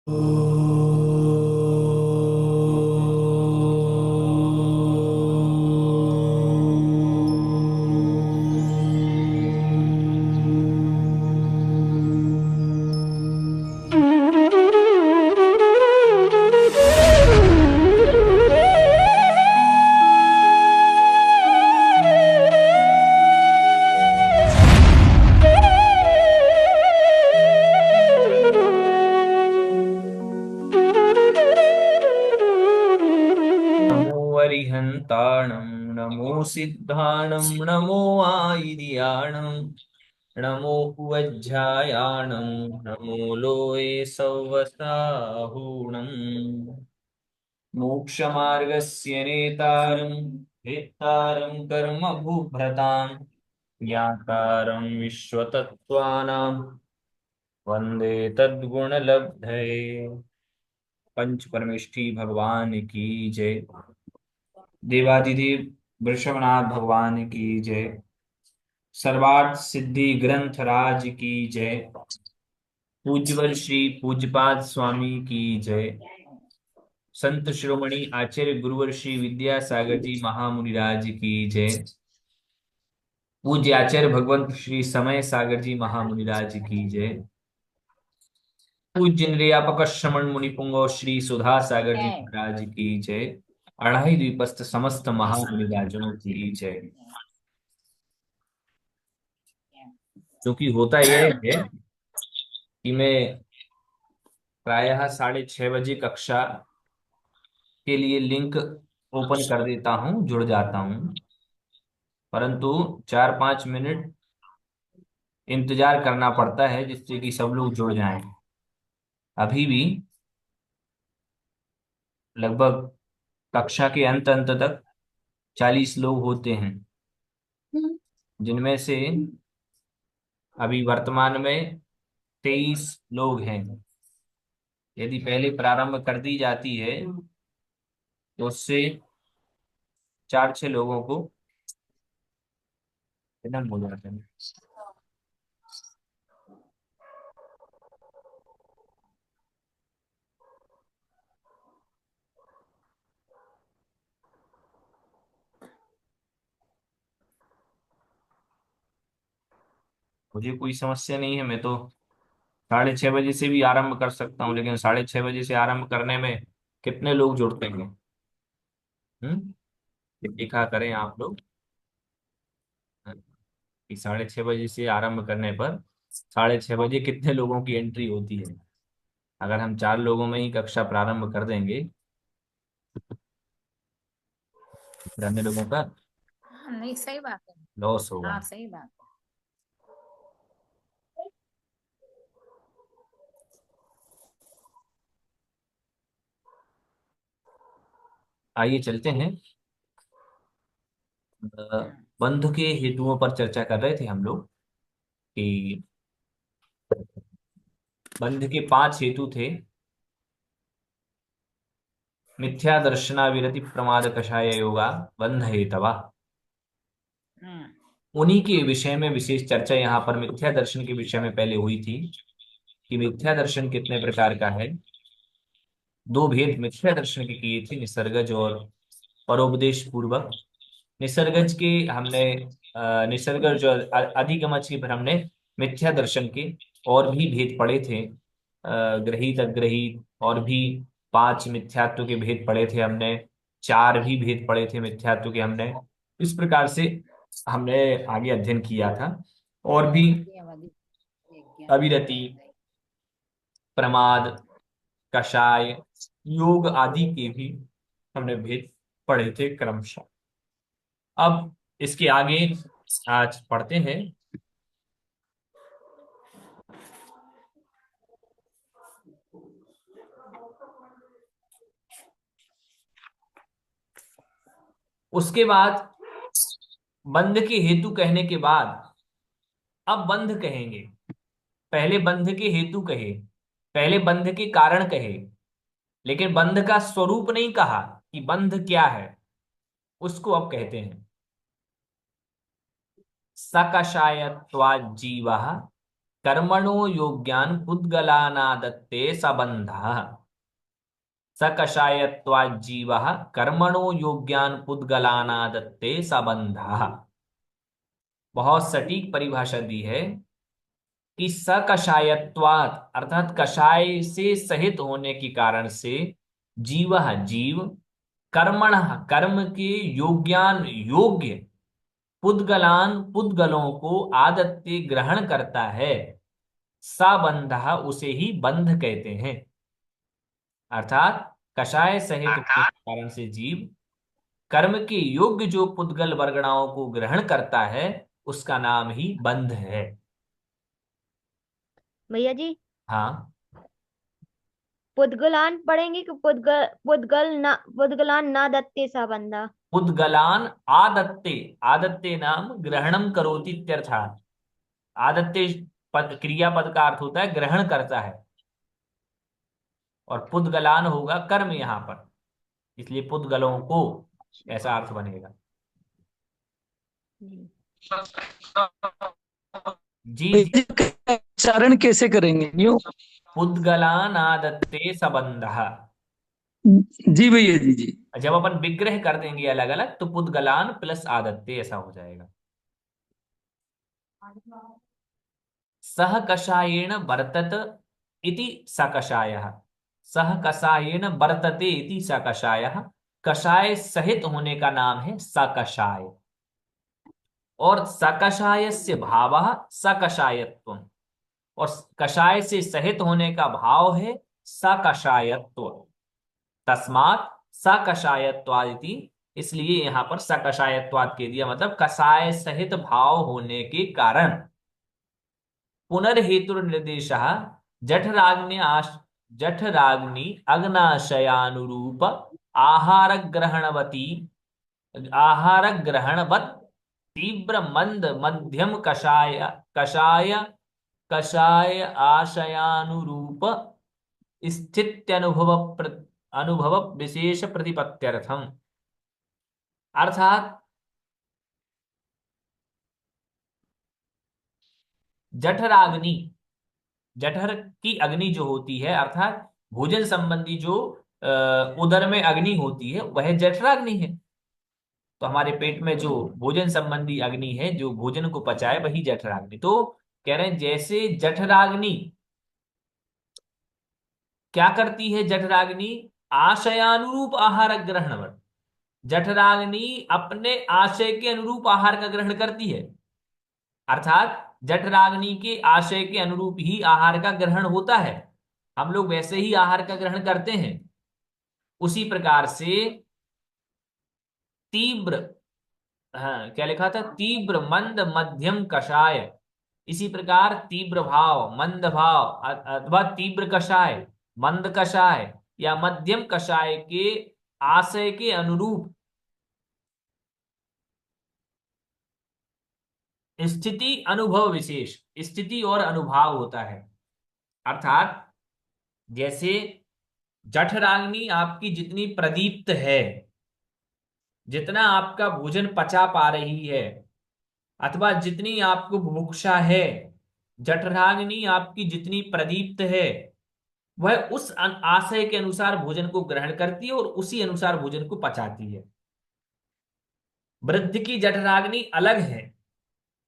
नमो वरिहन्ताणं नमो सिद्धाणं नमो आयिर्याणं नमो वज्झायाणं नमो लोये सौवसाहूणम् मोक्षमार्गस्य नेतारं वेत्तारं कर्मभूभृतां ज्ञातारं विश्वतत्त्वानां वन्दे तद्गुणलब्धये। पंच परमेष्ठी भगवान की जय। देवादिदेव वृषभनाथ भगवान की जय। सर्वार्थ सिद्धि ग्रंथ राज की जय। पूज्यवर श्री पूज्यपाद स्वामी की जय। संत शिरोमणि आचार्य गुरुवर श्री विद्यासागर जी महामुनिराज की जय। पूज्य आचार्य भगवंत श्री समय सागर जी महामुनिराज की जय। पूज्य निर्यापक श्रमण मुनि पुंगव श्री सुधा सागर जी महाराज की जय। अढ़ाई द्वीपस्थ समस्त महामुनिराजों की जय। क्योंकि होता यह है कि मैं प्रायः 6:30 बजे कक्षा के लिए लिंक ओपन कर देता हूं, जुड़ जाता हूं, परंतु 4-5 मिनट इंतजार करना पड़ता है जिससे कि सब लोग जुड़ जाएं। अभी भी लगभग कक्षा के अंत अंत तक 40 लोग होते हैं, जिनमें से अभी वर्तमान में 23 लोग हैं। यदि पहले प्रारंभ कर दी जाती है तो उससे 4-6 लोगों को विलम्ब हो जाता है। मुझे कोई समस्या नहीं है, मैं तो 6:30 बजे से भी आरंभ कर सकता हूँ, लेकिन 6:30 बजे से आरंभ करने में कितने लोग जुड़ते हैं? लिखा करें आप लोग कि 6:30 बजे से आरंभ करने पर 6:30 बजे कितने लोगों की एंट्री होती है। अगर हम 4 लोगों में ही कक्षा प्रारंभ कर देंगे फिर अन्य लोगों का नहीं, सही बात है। लॉस होगा। हाँ, सही बात है। आइए चलते हैं। बंध के हेतुओं पर चर्चा कर रहे थे हम लोग कि बंध के 5 हेतु थे। मिथ्या दर्शना विरति प्रमाद कषाय योगा बंध हेतवा। उन्हीं के विषय में विशेष चर्चा यहाँ पर मिथ्या दर्शन के विषय में पहले हुई थी कि मिथ्या दर्शन कितने प्रकार का है। 2 भेद मिथ्या दर्शन के किए थे, निसर्गज और परोपदेश पूर्वक। निसर्गज के हमने निसर्गज और अधिगमज के पर हमने मिथ्या दर्शन के और भी भेद पढ़े थे। ग्रहित अग्रहित और भी 5 मिथ्यात्व के भेद पढ़े थे हमने। 4 भी भेद पढ़े थे मिथ्यात्व के हमने। इस प्रकार से हमने आगे अध्ययन किया था। और भी अविरति, प्रमाद, कषाय, योग आदि के भी हमने भेद पढ़े थे क्रमशः। अब इसके आगे आज पढ़ते हैं। उसके बाद बंध के हेतु कहने के बाद अब बंध कहेंगे। पहले बंध के हेतु कहे, पहले बंध के कारण कहे, लेकिन बंध का स्वरूप नहीं कहा कि बंध क्या है, उसको अब कहते हैं। सकषायत्वाज्जीवः कर्मणो योग्यान पुद्गलानादत्ते सबंधः सकषायत्वाज्जीवः कर्मणो योग्यान पुद्गलानादत्ते सबंधः। बहुत सटीक परिभाषा दी है कि सकषायत्वात् अर्थात कषाय से सहित होने के कारण से जीव जीव कर्मण कर्म के योग्यान योग्य पुद्गलान पुद्गलों को आदत्ते ग्रहण करता है, सा बंध उसे ही बंध कहते हैं। अर्थात कषाय सहित होने के कारण से जीव कर्म के योग्य जो पुद्गल वर्गणाओं को ग्रहण करता है उसका नाम ही बंध है। भैया जी, हाँ, पुद्गलान पढ़ेंगे कि पुद्गलान ना दत्ते सा बंदा। पुद्गलान आदत्ते, आदत्ते नाम ग्रहणम करोति इत्यर्थात्। आदत्ते पद क्रियापद का अर्थ होता है ग्रहण करता है, और पुद्गलान होगा कर्म यहां पर, इसलिए पुद्गलों को ऐसा अर्थ बनेगा। जी। जी जी। उच्चारण कैसे करेंगे न्यू? पुद्गलान आदत्ते सबंधः। जी भैया जी जी। जब अपन विग्रह कर देंगे अलग अलग तो पुद्गलान प्लस आदत्ते ऐसा हो जाएगा। सह कषायेण वर्तत इति सकषायः। सह कषायेण वर्तते इति सकषायः। कषाय सहित होने का नाम है सकषाय, और सकषायस्य भावः सकषायत्वम्, और कषाय से सहित होने का भाव है सकषायत्व। तस्मात् सकषायत्वादिति, इसलिए यहां पर सकषायत्वाद के दिया, मतलब कषाय सहित भाव होने के कारण। पुनर्हेतुर्निर्देश जठराग्नि अग्नाशयानुरूप आहार ग्रहणवती आहार ग्रहणवत तीव्र मंद मध्यम कषाय कषाय कषाय आशयानुरूप स्थित्यनुभव अनुभव विशेष प्रतिपत्त्यर्थम। अर्थात जठराग्नि, जठर की अग्नि जो होती है, अर्थात भोजन संबंधी जो उदर में अग्नि होती है वह जठराग्नि है। तो हमारे पेट में जो भोजन संबंधी अग्नि है जो भोजन को पचाए वही जठराग्नि। तो कह रहे हैं जैसे जठराग्नि क्या करती है, जठराग्नि आशयानुरूप आहार ग्रहण, जठराग्नि अपने आशय के अनुरूप आहार का ग्रहण करती है। अर्थात जठराग्नि के आशय के अनुरूप ही आहार का ग्रहण होता है, हम लोग वैसे ही आहार का ग्रहण करते हैं। उसी प्रकार से तीव्र, हाँ क्या लिखा था, तीव्र मंद मध्यम कषाय, इसी प्रकार तीव्र भाव मंद भाव अथवा तीव्र कषाय मंद कषाय या मध्यम कषाय के आशय के अनुरूप स्थिति अनुभव विशेष, स्थिति और अनुभाव होता है। अर्थात जैसे जठराग्नि आपकी जितनी प्रदीप्त है, जितना आपका भोजन पचा पा रही है, अथवा जितनी आपको बुभुक्षा है, जठराग्नि आपकी जितनी प्रदीप्त है वह उस आशय के अनुसार भोजन को ग्रहण करती है और उसी अनुसार भोजन को पचाती है। वृद्ध की जठराग्नि अलग है,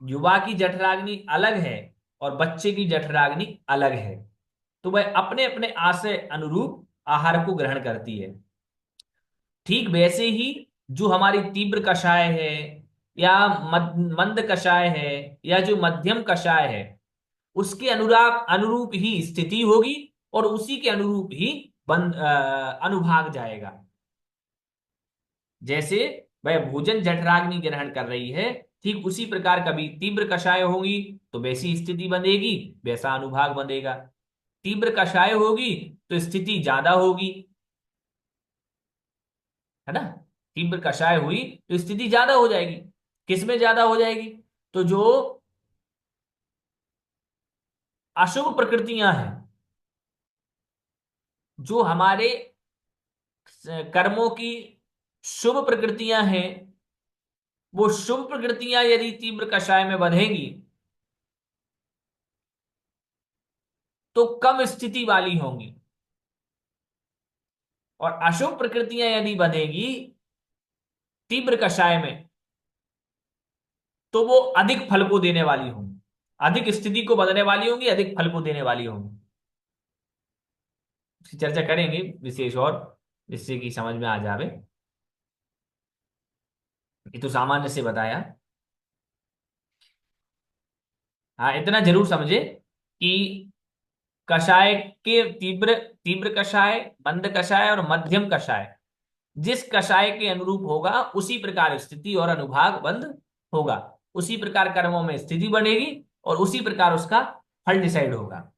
युवा की जठराग्नि अलग है, और बच्चे की जठराग्नि अलग है। तो वह अपने अपने आशय अनुरूप आहार को ग्रहण करती है। ठीक वैसे ही जो हमारी तीव्र कषाय है या मंद कषाय है या जो मध्यम कषाय है, उसके अनुराग अनुरूप ही स्थिति होगी और उसी के अनुरूप ही अनुभाग जाएगा। जैसे वह भोजन जठराग्नि ग्रहण कर रही है, ठीक उसी प्रकार कभी तीव्र कषाय होगी तो वैसी स्थिति बनेगी, वैसा अनुभाग बनेगा। तीव्र कषाय होगी तो स्थिति ज्यादा होगी, है ना। तीव्र कषाय हुई तो स्थिति ज्यादा हो जाएगी। किसमें ज्यादा हो जाएगी, तो जो अशुभ प्रकृतियां हैं, जो हमारे कर्मों की शुभ प्रकृतियां हैं, वो शुभ प्रकृतियां यदि तीव्र कषाय में बधेंगी तो कम स्थिति वाली होंगी, और अशुभ प्रकृतियां यदि बनेगी तीव्र कषाय में तो वो अधिक फल को देने वाली होंगी, अधिक स्थिति को बदलने वाली होंगी, अधिक फल को देने वाली होंगी। इसकी चर्चा करेंगे विशेष, और जिससे कि समझ में आ जावे। ये तो सामान्य से बताया। हाँ, इतना जरूर समझे कि कषाय के तीव्र तीव्र कषाय, मंद कषाय और मध्यम कषाय, जिस कषाय के अनुरूप होगा उसी प्रकार स्थिति और अनुभाग बंद होगा, उसी प्रकार कर्मों में स्थिति बनेगी और उसी प्रकार उसका फल डिसाइड होगा।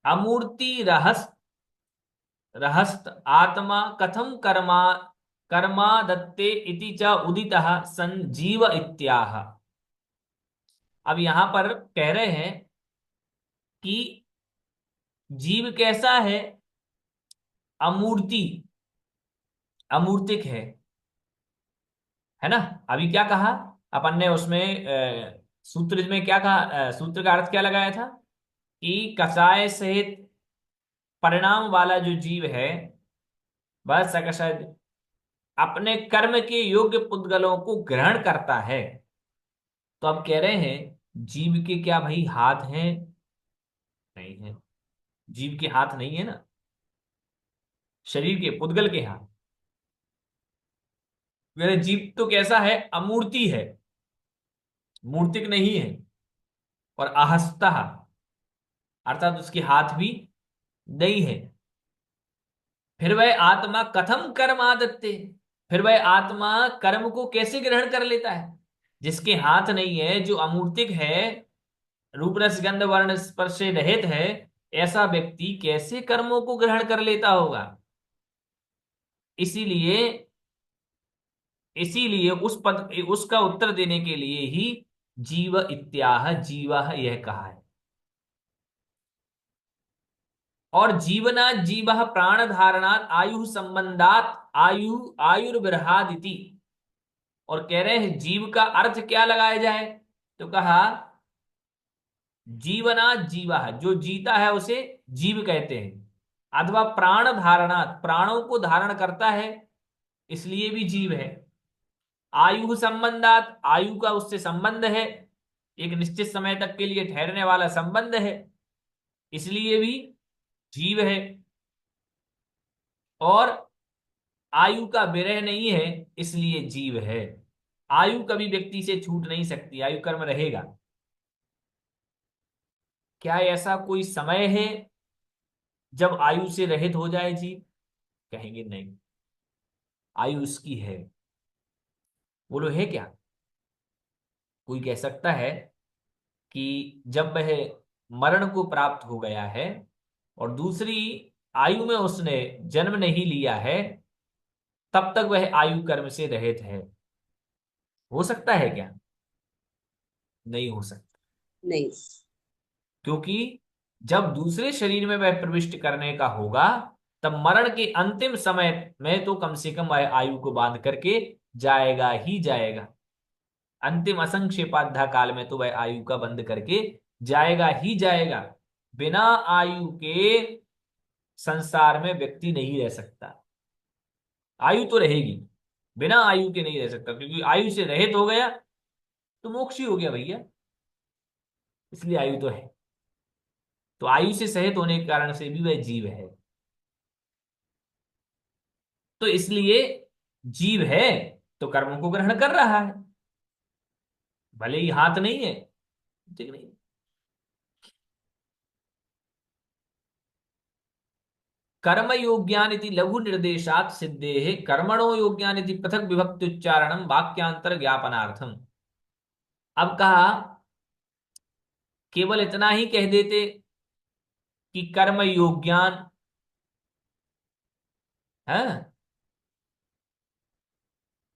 अमूर्ति रहस्त आत्मा कथम कर्मा दत्ते इति च उदितः संजीव इत्याह। अब यहां पर कह रहे हैं कि जीव कैसा है, अमूर्ति, अमूर्तिक है ना। अभी क्या कहा अपन ने उसमें, सूत्र में क्या कहा, सूत्र का अर्थ क्या लगाया था कि कषाय सहित परिणाम वाला जो जीव है वह सकषाय अपने कर्म के योग्य पुद्गलों को ग्रहण करता है। तो अब कह रहे हैं जीव के क्या भाई हाथ हैं? नहीं है, जीव के हाथ नहीं है ना, शरीर के पुद्गल के हाथ। मेरे जीव तो कैसा है, अमूर्ति है, मूर्तिक नहीं है, और अहस्ता अर्थात उसके हाथ भी नहीं है। फिर वह आत्मा कथम कर्म आदत्ते, फिर वह आत्मा कर्म को कैसे ग्रहण कर लेता है? जिसके हाथ नहीं है, जो अमूर्तिक है, रूप रस गंध वर्ण स्पर्श से रहित है, ऐसा व्यक्ति कैसे कर्मों को ग्रहण कर लेता होगा? इसीलिए इसीलिए उस पद उसका उत्तर देने के लिए ही जीव इत्याह, जीवा यह कहा है। और जीवना जीव प्राण धारणात आयु संबंधात आयुर्विरहादिति। और कह रहे हैं जीव का अर्थ क्या लगाया जाए, तो कहा जीवना जीवा, जो जीता है उसे जीव कहते हैं। अथवा प्राण धारणात, प्राणों को धारण करता है इसलिए भी जीव है। आयु संबंधात, आयु का उससे संबंध है, एक निश्चित समय तक के लिए ठहरने वाला संबंध है, इसलिए भी जीव है। और आयु का विरह नहीं है इसलिए जीव है। आयु कभी व्यक्ति से छूट नहीं सकती, आयु कर्म रहेगा। क्या ऐसा कोई समय है जब आयु से रहित हो जाए जीव? कहेंगे नहीं, आयु उसकी है। बोलो है क्या? कोई कह सकता है कि जब वह मरण को प्राप्त हो गया है और दूसरी आयु में उसने जन्म नहीं लिया है, तब तक वह आयु कर्म से रहित है। हो सकता है क्या? नहीं हो सकता, नहीं। क्योंकि जब दूसरे शरीर में वह प्रविष्ट करने का होगा तब मरण के अंतिम समय में तो कम से कम वह आयु को बांध करके जाएगा ही जाएगा। अंतिम असंक्षेपाध्या काल में तो वह आयु का बंद करके जाएगा ही जाएगा। बिना आयु के संसार में व्यक्ति नहीं रह सकता। आयु तो रहेगी, बिना आयु के नहीं रह सकता, क्योंकि आयु से रहित हो गया तो मोक्ष ही हो गया भैया, इसलिए आयु तो है। तो आयु से सहित होने के कारण से भी वह जीव है। तो इसलिए जीव है तो कर्मों को ग्रहण कर रहा है, भले ही हाथ नहीं है, ठीक नहीं। कर्म योग्यानिति लघु निर्देशात सिद्धे कर्मणो योग्यानिति पृथक विभक्ति उच्चारणम वाक्यांतर ज्ञापनार्थम। अब कहा केवल इतना ही कह देते कि कर्म योग्यान है,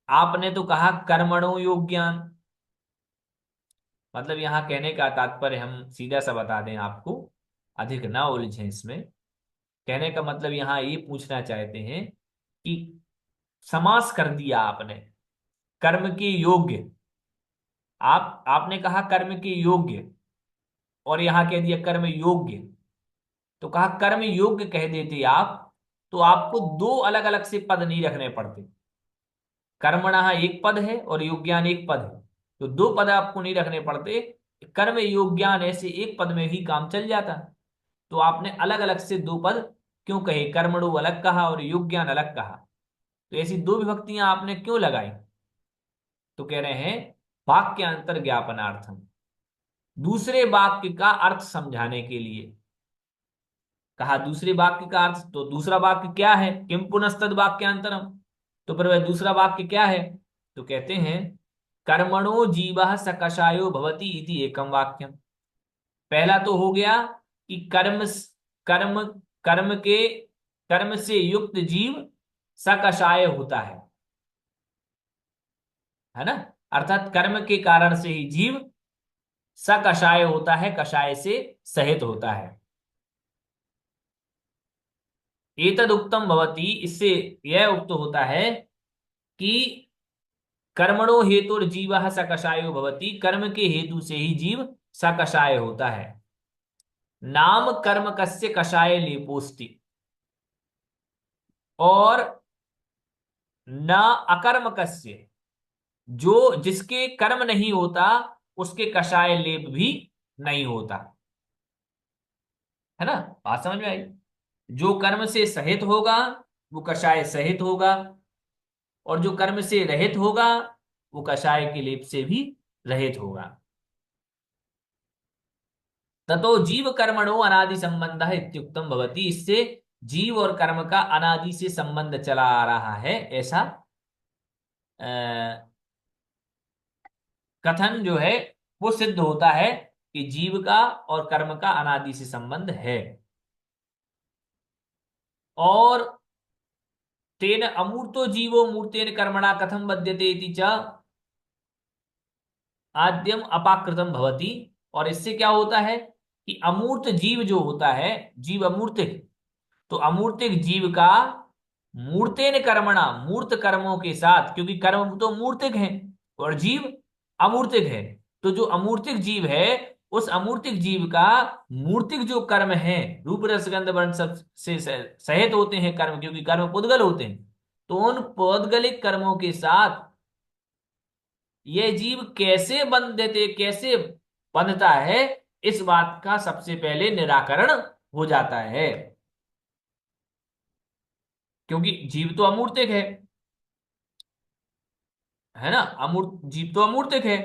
आपने तो कहा कर्मणो योग्यान। मतलब यहां कहने का तात्पर्य हम सीधा सा बता दें आपको, अधिक ना उलझें इसमें। कहने का मतलब यहां ये पूछना चाहते हैं कि समास कर दिया आपने कर्म के योग्य, आपने कहा कर्म के योग्य, और यहां कह दिया कर्म योग्य, तो कहा कर्म योग्य कह देते आप तो आपको दो अलग अलग से पद नहीं रखने पड़ते। कर्मणः एक पद है और योग्यान एक पद है, तो दो पद आपको नहीं रखने पड़ते। कर्म योग्यान ऐसे एक पद में ही काम चल जाता। तो आपने अलग अलग से दो पद क्यों कहे, कर्मणु अलग कहा और योग्यान अलग कहा, तो ऐसी दो विभक्तियां आपने क्यों लगाई? तो कह रहे हैं वाक्यांतर ज्ञापनार्थम, दूसरे वाक्य का अर्थ समझाने के लिए। कहा दूसरे वाक्य का अर्थ, तो दूसरा वाक्य क्या है? किम पुनस्तद वाक्यांतरम, तो फिर वह दूसरा वाक्य क्या है? तो कहते हैं कर्मणो जीवः सकषायो भवति इति एकम वाक्यम। पहला तो हो गया कि कर्म कर्म के कर्म से युक्त जीव सकषाय होता है ना, अर्थात कर्म के कारण से ही जीव सकषाय होता है, कषाय से सहित होता है। एतद उक्तम भवति, इससे यह उक्त होता है कि कर्मणो हेतुर जीवः सकषायो भवति, कर्म के हेतु से ही जीव सकषाय होता है। नाम कर्म कस्य कषाय लेपोस्ति, और न अकर्म कस्य, जो जिसके कर्म नहीं होता उसके कषाय लेप भी नहीं होता, है ना। बात समझ में आई? जो कर्म से सहित होगा वो कषाय सहित होगा, और जो कर्म से रहित होगा वो कषाय के लेप से भी रहित होगा। ततो जीव कर्मणो अनादि संबंध इत्युक्तम भवति, इससे जीव और कर्म का अनादि से संबंध चला आ रहा है, ऐसा कथन जो है वो सिद्ध होता है कि जीव का और कर्म का अनादि से संबंध है। और तेन अमूर्तो जीवो मूर्तेन कर्मणा कथम बध्यते इति च आद्यम अपाकृतम भवति, और इससे क्या होता है कि अमूर्त जीव जो होता है, जीव अमूर्तिक, तो अमूर्तिक जीव का मूर्तेन कर्मणा, मूर्त कर्मों के साथ, क्योंकि कर्म तो मूर्तिक है और जीव अमूर्तिक है, तो जो अमूर्तिक जीव है उस अमूर्तिक जीव का मूर्तिक जो कर्म है, रूप रस गंध वर्ण सब से सहित होते हैं कर्म, क्योंकि कर्म पुद्गल होते हैं, तो उन पौद्गलिक कर्मों के साथ यह जीव कैसे बंधते, कैसे बंधता है, इस बात का सबसे पहले निराकरण हो जाता है। क्योंकि जीव तो अमूर्तिक है ना, अमूर्त जीव तो अमूर्तिक है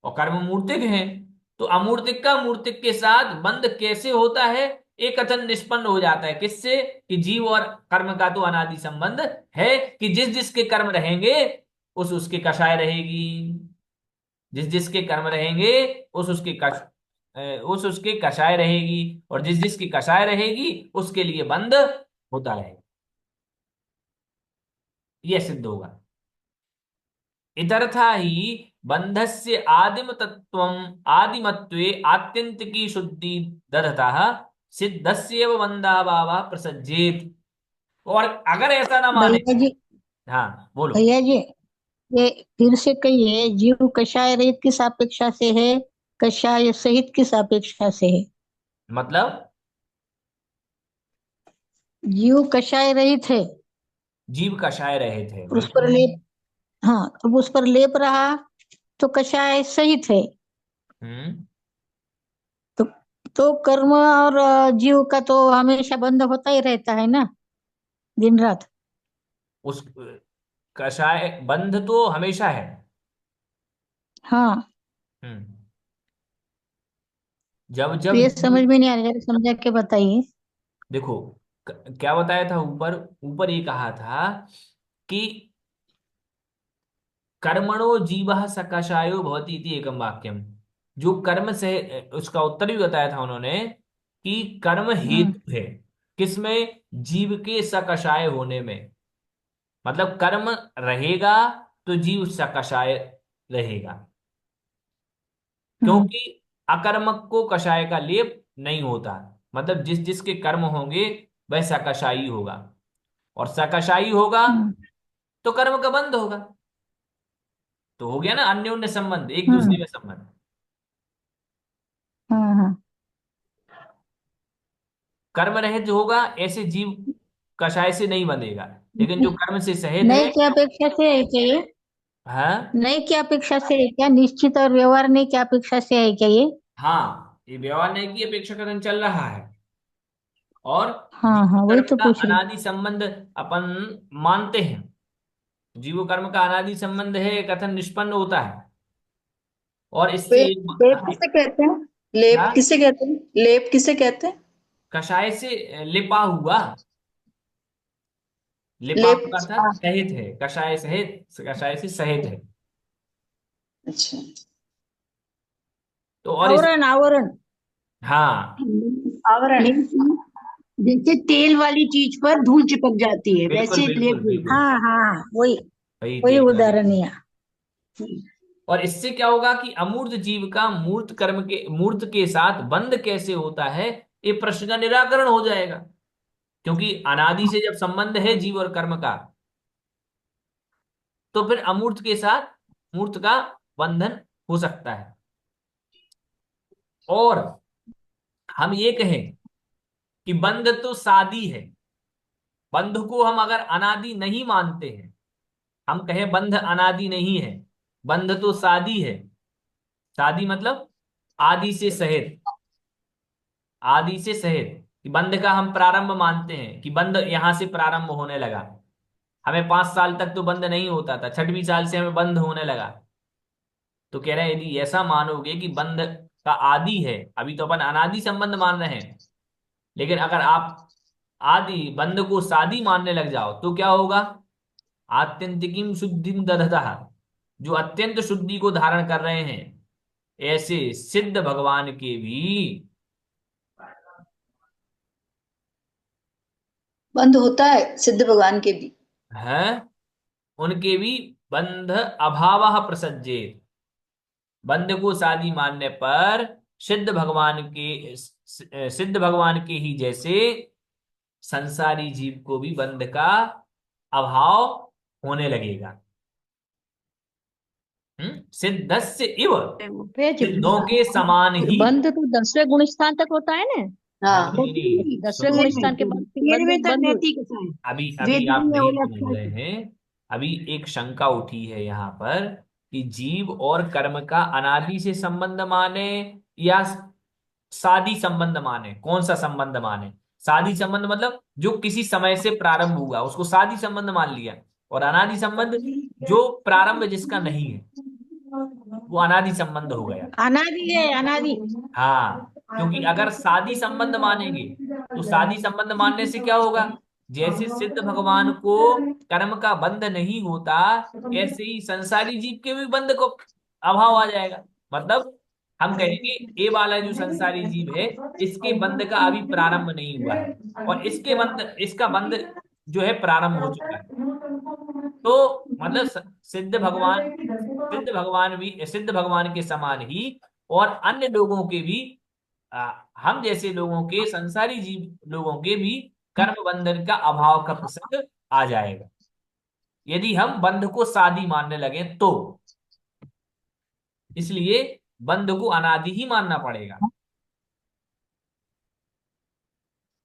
और कर्म मूर्तिक है, तो अमूर्तिक का मूर्तिक के साथ बंध कैसे होता है, एक कथन निष्पन्न हो जाता है। किससे? कि जीव और कर्म का तो अनादि संबंध है, कि जिस जिसके कर्म रहेंगे उस उसके कषाय रहेगी, जिस जिसके कर्म रहेंगे उस उसके उस उसके कषाय रहेगी, और जिस जिसकी कषाय रहेगी उसके लिए बंध होता रहेगा। यह सिद्ध होगा। इतरथा ही बंधस्य आदिम तत्वम आदिमत्वे आत्यंतिकी शुद्धि दधतः सिद्धस्येव बंधाभावः प्रसज्जेत। और अगर ऐसा ना माने, भैया जी, हाँ बोलो। भैया जी, ये फिर से कहिए, जीव कषाय रहित की सापेक्षा से है, कषाय सहित की सापेक्षा से है? मतलब जीव कषाय रहित है, जीव कषाय रहित है, उस पर बिल्कुल। लेप, हाँ, अब उस पर लेप रहा तो कषाय सहित है। हम्म। तो तो कर्म और जीव का तो हमेशा बंध होता ही रहता है ना, दिन रात। उस कषाय बंध तो हमेशा है। हाँ, हम्म। जब तो जब ये समझ में नहीं आ रहा, जरा समझा के बताइए। देखो, क्या बताया था ऊपर? ऊपर ये कहा था कि कर्मणो जीवः सकषायो भवति इति एकम वाक्यम, जो कर्म से, उसका उत्तर भी बताया था उन्होंने कि कर्म हाँ, हेतु है किसमें? जीव के सकषाय होने में। मतलब कर्म रहेगा तो जीव सकषाय रहेगा, हाँ, क्योंकि अकर्मक को कषाय का लेप नहीं होता। मतलब जिस जिसके कर्म होंगे वह सकषाई होगा, और सकषाई होगा हाँ, तो कर्म का बंध होगा। तो हो गया ना अन्योन्य संबंध, एक हाँ, दूसरे में संबंध। हाँ, हाँ, कर्म रहित होगा ऐसे जीव कषाय से नहीं बंधेगा, लेकिन जो कर्म से सहित है। नहीं की अपेक्षा से है क्या ये? हाँ नहीं की अपेक्षा से है क्या? निश्चित और व्यवहार नहीं की अपेक्षा से है क्या ये? हाँ, ये व्यवहार न्याय की अपेक्षा कथन चल रहा है। और हाँ जीव हाँ, वही कर्म तो का पूछ रही। अनादि संबंध अपन मानते हैं, जीव कर्म का अनादि संबंध है, ये कथन निष्पन्न होता है। और इससे लेप लेप किसे कहते हैं? लेप क्या? किसे कहते हैं? लेप किसे कहते हैं? कषाय से लिपा हुआ, लिपा लेप। हुआ अर्थात सहित है, कषाय सहित, कषाय से सहित है। अच्छा। तो और इस, आवरण आवरण। हाँ आवरण। जैसे तेल वाली चीज पर धूल चिपक जाती है बिल्कुल वैसे बिल्कुल लेप हुई। बिल्कुल, हाँ हाँ, वही वही वही तेल वाली उदाहरण चीज। है। और इससे क्या होगा कि अमूर्त जीव का मूर्त कर्म के, मूर्त के साथ बंध कैसे होता है, ये प्रश्न का निराकरण हो जाएगा। क्योंकि अनादि से जब संबंध है जीव और कर्म का, तो फिर अमूर्त के साथ मूर्त का बंधन हो सकता है। और हम ये कहें कि बंध तो सादी है, बंध को हम अगर अनादि नहीं मानते हैं, हम कहें बंध अनादि नहीं है, बंध तो सादी है। सादी मतलब आदि से सहित, आदि से सहित। कि बंध का हम प्रारंभ मानते हैं, कि बंध यहां से प्रारंभ होने लगा। हमें 5 साल तक तो बंध नहीं होता था, 6वीं साल से हमें बंध होने लगा। तो कह रहे हैं यदि ऐसा मानोगे कि बंध का आदि है, अभी तो अपन अनादि संबंध मान रहे हैं, लेकिन अगर आप आदि बंध को सादी मानने लग जाओ तो क्या होगा? आत्यंतिकीम शुद्धिम दधतः, जो अत्यंत शुद्धि को धारण कर रहे हैं, ऐसे सिद्ध भगवान के भी बंद होता है सिद्ध भगवान के भी। है, उनके भी बंध अभाव प्रसज्जेत। बंध को सादी मानने पर सिद्ध भगवान के, सिद्ध भगवान के ही जैसे संसारी जीव को भी बंध का अभाव होने लगेगा। सिद्धस्य इव, सिद्धों के समान ही। बंध तो 10वें गुण स्थान तक होता है ना। हाँ। नहीं नहीं, 10वें सुनो, गुण स्थान के बाद फिर बंध 13वें तक बंद रहती कथा है। अभी अभी वेद आप में नहीं वो समझ रहे हैं। अभी एक शंका उठी है यहाँ पर कि जीव और कर्म का अनादि से संबंध माने या सादी संबंध माने, कौन सा संबंध माने? सादी संबंध मतलब जो किसी समय से प्रारंभ हुआ उसको सादी संबंध मान लिया, और अनादि संबंध जो प्रारंभ जिसका नहीं है वो अनादि संबंध हो गया। अनादि है, अनादि। हाँ, क्योंकि अगर सादी संबंध मानेंगे तो सादी संबंध मानने से क्या होगा? जैसे सिद्ध भगवान को कर्म का बंध नहीं होता, ऐसे ही संसारी जीव के भी बंध को अभाव आ जाएगा। मतलब हम कहेंगे ये वाला जो संसारी जीव है, इसके बंध का अभी प्रारंभ नहीं हुआ है, और इसके बंध, इसका बंध जो है प्रारंभ हो चुका है। तो मतलब सिद्ध भगवान, सिद्ध भगवान भी, सिद्ध भगवान के समान ही और अन्य लोगों के भी, हम जैसे लोगों के, संसारी जीव लोगों के भी कर्म बंधन का अभाव का प्रसंग आ जाएगा, यदि हम बंध को सादी मानने लगे तो। इसलिए बंध को अनादि ही मानना पड़ेगा।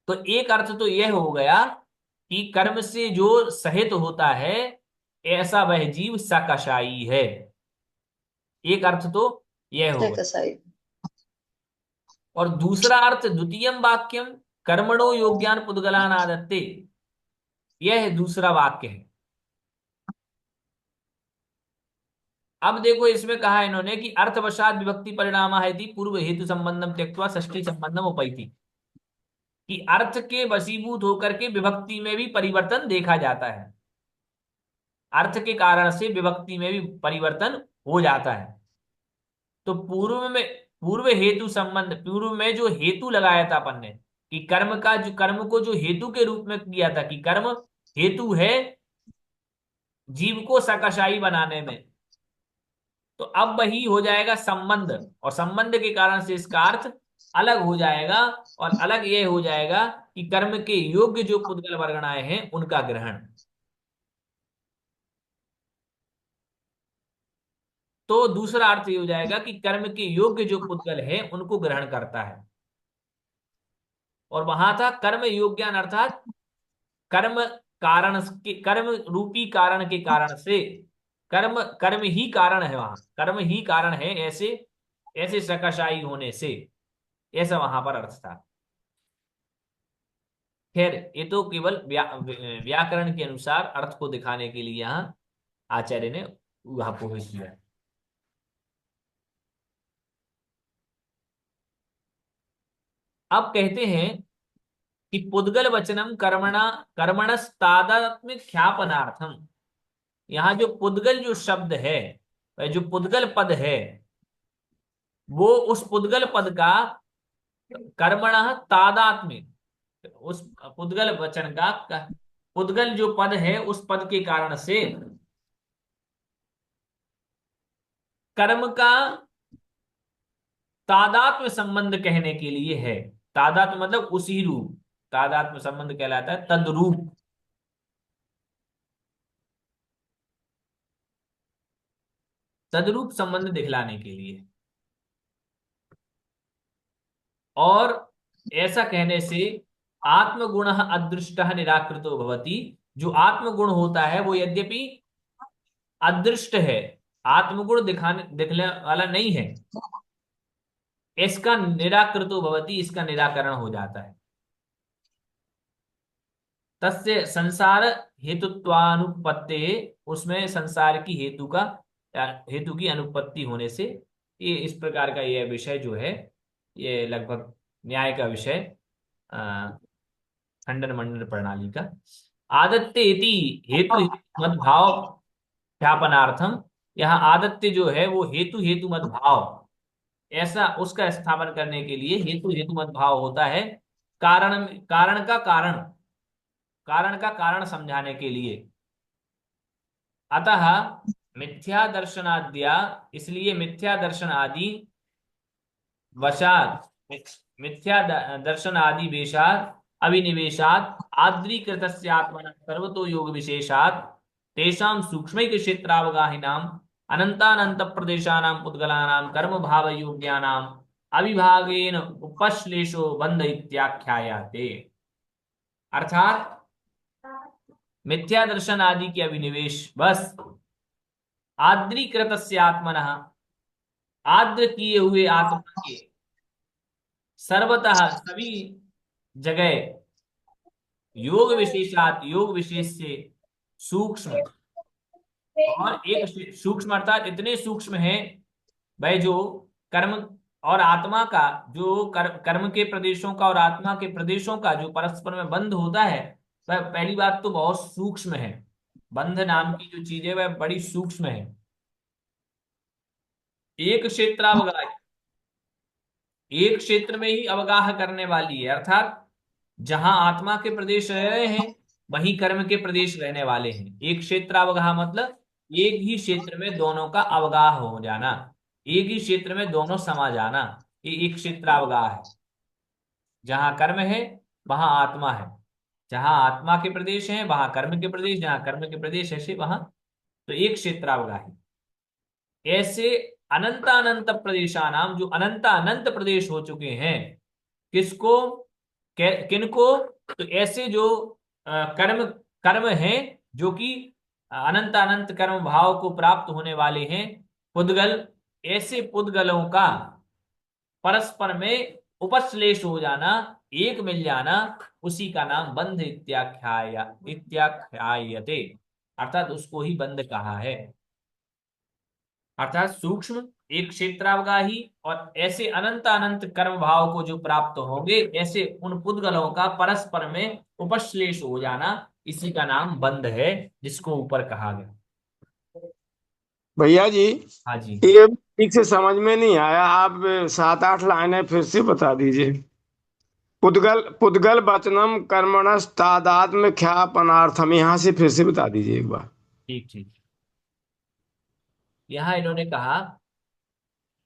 तो एक अर्थ तो यह हो गया कि कर्म से जो सहित होता है ऐसा वह जीव सकशाई है। एक अर्थ तो यह से होगा। कसाई। और दूसरा अर्थ, द्वितीयम वाक्यम कर्मणो योग्यान पुद्गलान आदत्ते, यह दूसरा वाक्य है। अब देखो इसमें कहा इन्होंने कि अर्थवशात विभक्ति परिणाम है पूर्व हेतु संबंधम त्यक्त्वा षष्ठी संबंधम उपैति, कि अर्थ के वशीभूत होकर के विभक्ति में भी परिवर्तन देखा जाता है, अर्थ के कारण से विभक्ति में भी परिवर्तन हो जाता है। तो पूर्व में, पूर्व हेतु संबंध, पूर्व में जो हेतु लगाया था अपन ने, कि कर्म का जो, कर्म को जो हेतु के रूप में किया था, कि कर्म हेतु है जीव को सकशाई बनाने में, तो अब वही हो जाएगा संबंध, और संबंध के कारण से इसका अर्थ अलग हो जाएगा। और अलग यह हो जाएगा कि कर्म के योग्य जो पुद्गल वर्गणाएं हैं उनका ग्रहण। तो दूसरा अर्थ ये हो जाएगा कि कर्म के योग्य जो पुद्गल है उनको ग्रहण करता है। और वहां था कर्म योग्यान, अर्थात कर्म कारण के, कर्म रूपी कारण के कारण से, कर्म कर्म ही कारण है, वहां कर्म ही कारण है, ऐसे ऐसे सकशाई होने से, ऐसा वहां पर अर्थ था। खैर ये तो केवल व्याकरण के अनुसार अर्थ को दिखाने के लिए यहाँ आचार्य ने वहां पोहित किया। अब कहते हैं कि पुद्गल वचनम कर्मणा कर्मणस्तादात्म्य ख्यापनार्थम, यहाँ जो पुद्गल जो शब्द है, वह जो पुद्गल पद है, वो उस पुद्गल पद का कर्मणः तादात्म्य, उस पुद्गल वचन का पुद्गल जो पद है उस पद के कारण से कर्म का तादात्म्य संबंध कहने के लिए है। तादात्म्य मतलब उसी रूप, तादात्म्य संबंध कहलाता है तद्रूप। तद्रूप संबंध दिखलाने के लिए, और ऐसा कहने से आत्मगुण अदृष्ट निराकृतो भवति, जो आत्मगुण होता है वो यद्यपि अदृष्ट है, आत्मगुण दिखने वाला नहीं है, इसका निराकृतो भवति, इसका निराकरण हो जाता है। तस्य संसार हेतुत्वानुपत्ते, उसमें संसार की हेतु की अनुपत्ति होने से, ये इस प्रकार का यह विषय जो है, ये लगभग न्याय का विषय, खंडन मंडन प्रणाली का। आदत्ते इति हेतु मद्भाव ख्यापनार्थम, यहाँ आदत्य जो है वो हेतु हेतु मद्भाव, ऐसा उसका स्थापन करने के लिए हेतु हेतु मद्भाव होता है, कारण का कारण समझाने के लिए। अतः मिथ्या दर्शनाद्या, इसलिए मिथ्या दर्शन आदि वशात, मिथ्या दर्शन आदि वेशात अभिनिवेशात आद्रीकृतस्य आत्मनः सर्वतो योग विशेषात तेषां सूक्ष्मैक क्षेत्रावगाहिनां अनंतानंत प्रदेशानां पुद्गलानां कर्म भाव योग्यानां अविभागेन उपश्लेषो बंध इत्याख्यायाते। अर्थात मिथ्या दर्शन आदि के अभिनिवेश बस आद्रीकृतस्य आत्मनः, आद्र किए हुए आत्मा के, सर्वतः सभी जगह, योग विशेषात, योग विशेष से सूक्ष्म, और एक सूक्ष्म अर्थात इतने सूक्ष्म है भाई, जो कर्म और आत्मा का, जो कर्म के प्रदेशों का और आत्मा के प्रदेशों का जो परस्पर में बंध होता है, वह पहली बात तो बहुत सूक्ष्म है। बंध नाम की जो चीज है वह बड़ी सूक्ष्म है। एक क्षेत्रावगाह, एक क्षेत्र में ही अवगाह करने वाली है, अर्थात जहां आत्मा के प्रदेश रह रहे हैं वहीं कर्म के प्रदेश रहने वाले हैं। एक क्षेत्रावगाह मतलब एक ही क्षेत्र में दोनों का अवगाह हो जाना, एक ही क्षेत्र में दोनों समा जाना, ये एक क्षेत्रावगाह है। जहां कर्म है वहां आत्मा है, जहां आत्मा के प्रदेश है वहां कर्म के प्रदेश, जहां कर्म के प्रदेश ऐसे वहां, तो एक क्षेत्रावगाही। ऐसे अनंतानंत प्रदेशानाम, जो अनंत अनंत प्रदेश हो चुके हैं, किसको, किनको, तो ऐसे जो कर्म हैं जो कि अनंत अनंत कर्म भाव को प्राप्त होने वाले हैं, पुद्गल, ऐसे पुद्गलों का परस्पर में उपश्लेष हो जाना, एक मिल जाना, उसी का नाम बंध इत्याख्यायते, अर्थात उसको ही बंध कहा है। अर्थात सूक्ष्म एक क्षेत्रावगाही और ऐसे अनंत अनंत कर्म भाव को जो प्राप्त होंगे, ऐसे उन पुद्गलों का परस्पर में उपश्लेष हो जाना, इसी का नाम बंध है, जिसको ऊपर कहा गया। भैया जी, हाँ जी, ये ठीक से समझ में नहीं आया, आप 7-8 लाइनें फिर से बता दीजिए। पुद्गल वचनम कर्मणस्तादात्म्य ख्यापनार्थम, यहाँ से फिर से बता दीजिए एक बार। ठीक ठीक। यहाँ इन्होंने कहा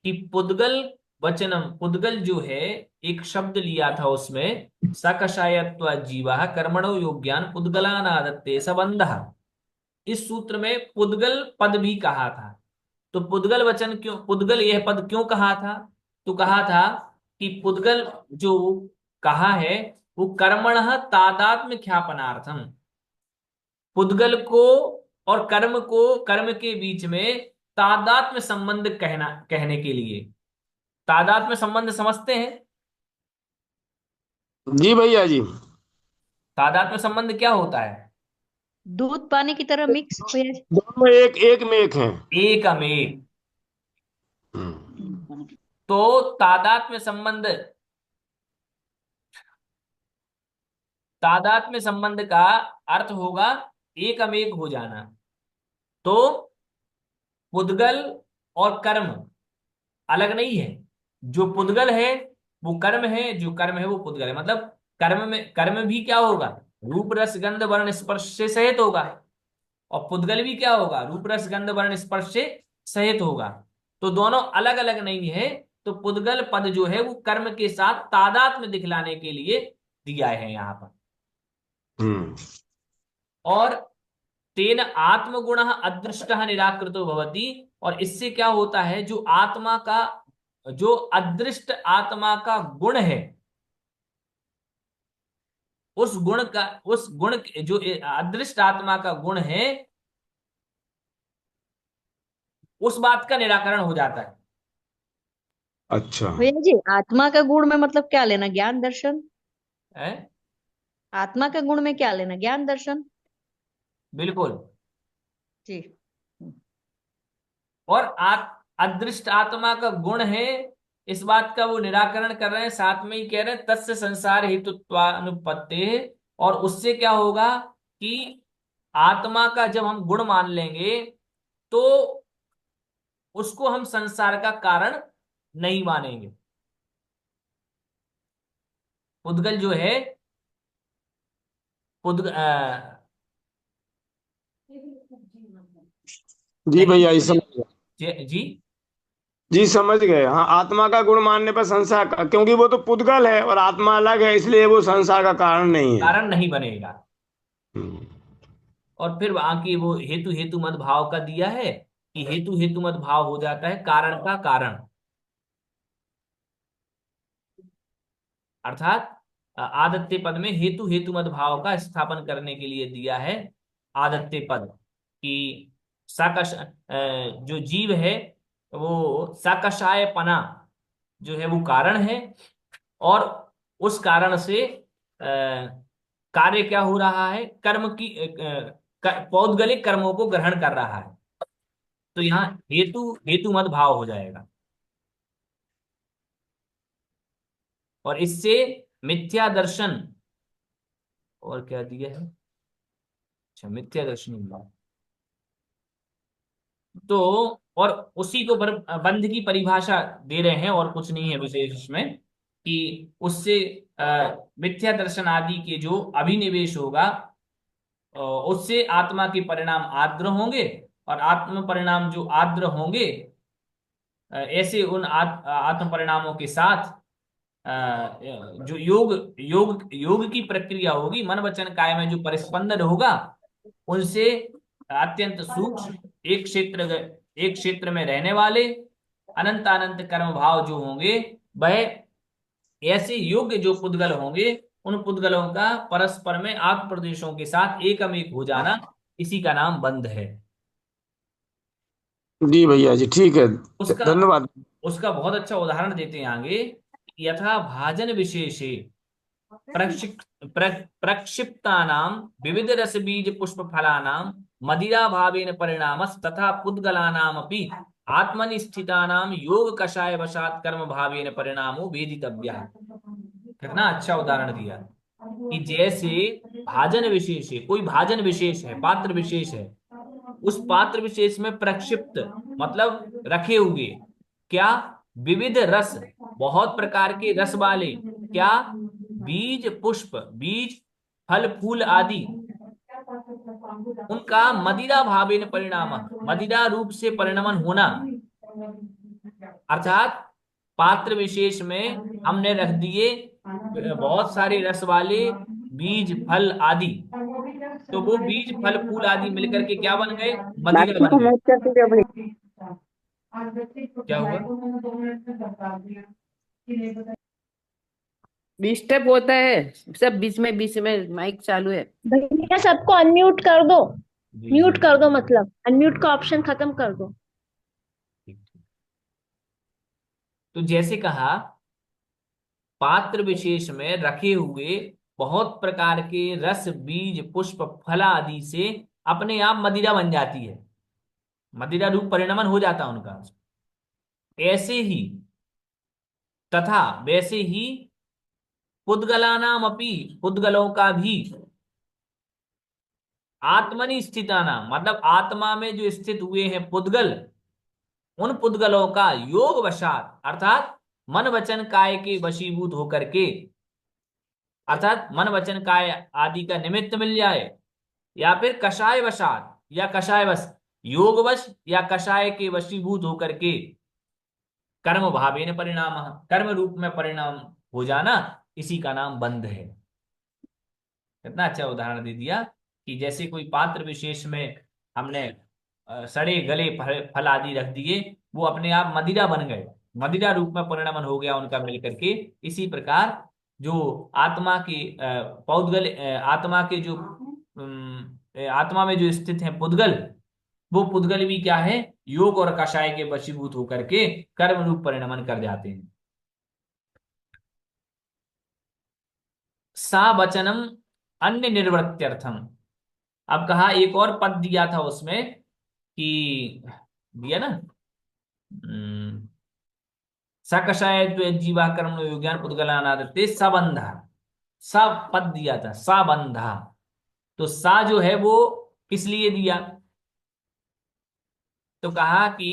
कि पुद्गल वचनम, पुद्गल जो है एक शब्द लिया था, उसमें सकषायत्व जीवा कर्मणो योग्यान पुद्गलानादत्ते सबंधः, इस सूत्र में पुद्गल पद भी कहा था। तो पुद्गल वचन क्यों, पुद्गल यह पद क्यों कहा था, तो कहा था कि पुद्गल जो कहा है वो कर्मणः तादात्म्य ख्यापनार्थम, पुद्गल को और कर्म के बीच में तादात्म्य संबंध कहने के लिए। तादात्म्य संबंध समझते हैं? जी भैया जी। तादात्म्य संबंध क्या होता है? दूध पानी की तरह मिक्स हो या दोनों एक एक में एक हैं। एक अमेक। हम्म। तो तादात्म्य संबंध का अर्थ होगा एक अमेक हो जाना। तो पुद्गल और कर्म अलग नहीं है। जो पुद्गल है वो कर्म है, जो कर्म है वो पुद्गल है। मतलब कर्म भी क्या होगा? रूप रस गंध वर्ण स्पर्श से सहित होगा, और पुद्गल भी क्या होगा? रूप रस गंध वर्ण स्पर्श से सहित होगा। तो दोनों अलग अलग नहीं है। तो पुद्गल पद जो है वो कर्म के साथ तादात्म्य दिखलाने के लिए दिया है यहाँ पर। और तेन आत्मगुण अदृष्ट निराकृतो भवति, और इससे क्या होता है, जो अदृष्ट आत्मा का गुण है, उस गुण जो अदृष्ट आत्मा का गुण है, उस बात का निराकरण हो जाता है। अच्छा। भैया जी, आत्मा का गुण में मतलब क्या लेना? ज्ञान दर्शन? है? आत्मा का गुण में क्या लेना? ज्ञान दर्शन। बिल्कुल। जी। और अदृष्ट आत्मा का गुण है, इस बात का वो निराकरण कर रहे हैं। साथ में ही कह रहे हैं तस्य संसार हेतुत्वानुपत्ते, और उससे क्या होगा कि आत्मा का जब हम गुण मान लेंगे तो उसको हम संसार का कारण नहीं मानेंगे। पुद्गल जो है जी भैया जी समझ गए। जी जी समझ गए। हाँ, आत्मा का गुण मानने पर संसार का, क्योंकि वो तो पुद्गल है और आत्मा अलग है, इसलिए वो संसार का कारण नहीं है। कारण नहीं बनेगा। हम्म। और फिर वहां की वो हेतु मत भाव का दिया है कि हेतु मत भाव हो जाता है कारण का कारण। अर्थात आदत्य पद में हेतु मत भाव का स्थापन करने के लिए दिया है आदत्य पद कि साकश जो जीव है वो साकषायपना जो है वो कारण है, और उस कारण से कार्य क्या हो रहा है, कर्म की पौद्गलिक कर्मों को ग्रहण कर रहा है। तो यहाँ हेतु मत भाव हो जाएगा, और इससे मिथ्या दर्शन, और क्या दिया है, अच्छा मिथ्या दर्शन हुआ। तो और उसी को बंध की परिभाषा दे रहे हैं, और कुछ नहीं है विशेष इसमें, कि उससे मिथ्या दर्शन आदि के जो अभिनिवेश होगा उससे आत्मा के परिणाम आर्द्र होंगे, और आत्म परिणाम जो आर्द्र होंगे ऐसे उन आत्म परिणामों के साथ जो योग की प्रक्रिया होगी, मन वचन काय में जो परिस्पंदन होगा, उनसे अत्यंत सूक्ष्म एक क्षेत्र में रहने वाले अनंत कर्म भाव जो होंगे, वह ऐसे योग्य जो पुद्गल होंगे, उन पुद्गलों का परस्पर में आत्म प्रदेशों के साथ एकमेक हो जाना, इसी का नाम बंध है। जी भैया जी ठीक है, धन्यवाद। उसका बहुत अच्छा उदाहरण देते हैं आगे। यथा भाजन विशेषे प्रक्षिप्तानां विविध रस बीज पुष्प फलानां मदिरा भावेन परिणामस तथा पुद्गलानामपि आत्मनि स्थितानां योग कषाय वशात कर्म भावेन परिणामो वेदितव्यः। कितना अच्छा उदाहरण दिया कि जैसे भाजन विशेष है, कोई भाजन विशेष है, पात्र विशेष है, उस पात्र विशेष में प्रक्षिप्त मतलब रखे हुए क्या, विविध रस, बहुत प्रकार के रस वाले क्या, बीज पुष्प, बीज फल फूल आदि, उनका मदिरा भावेन परिणाम, मदिरा रूप से परिणमन होना। अर्थात पात्र विशेष में हमने रख दिए बहुत सारे रस वाले बीज फल आदि, तो वो बीज फल फूल आदि मिलकर के क्या बन गए, मदिरा बन गए। क्या हुआ? डिस्टर्ब होता है सब, बीच में माइक चालू है। भैया सबको अनम्यूट कर दो, जी म्यूट जी कर दो, मतलब अनम्यूट का ऑप्शन खत्म कर दो। ठीक ठीक। तो जैसे कहा, पात्र विशेष में रखे हुए बहुत प्रकार के रस, बीज, पुष्प, फल आदि से अपने आप मदिरा बन जाती है, मदिरा रूप परिणमन हो जाता है उनका। ऐसे ही तथा वैसे ही पुद्गलानाम अपि, पुद्गलों का भी, आत्मनि स्थितानाम मतलब आत्मा में जो स्थित हुए हैं पुद्गल, उन पुद्गलों का योग वशात अर्थात मन वचन काय के वशीभूत होकर के, अर्थात मन वचन काय आदि का निमित्त मिल जाए, या फिर कषाय वशात या कषाय वश, योगवश या कषाय के वशीभूत होकर के, कर्म भावेन परिणाम, कर्म रूप में परिणाम हो जाना, इसी का नाम बंध है। कितना अच्छा उदाहरण दे दिया कि जैसे कोई पात्र विशेष में हमने सड़े गले फल आदि रख दिए, वो अपने आप मदिरा बन गए, मदिरा रूप में परिणमन हो गया उनका मिलकर के। इसी प्रकार जो आत्मा के पौद्गल, आत्मा के जो आत्मा में जो स्थित है पुद्गल, वो पुद्गल भी क्या है, योग और कषाय के वशीभूत होकर के कर्म रूप परिणमन कर जाते हैं। सा वचनम अन्य निर्वृत्त्यर्थम। अब कहा एक और पद दिया था उसमें कि, दिया ना, सकषाय जीवा कर्म योग्यान पुद्गलानादत्ते सबंधा, सब पद दिया था, सबंधा। तो सा जो है वो किस लिए दिया, तो कहा कि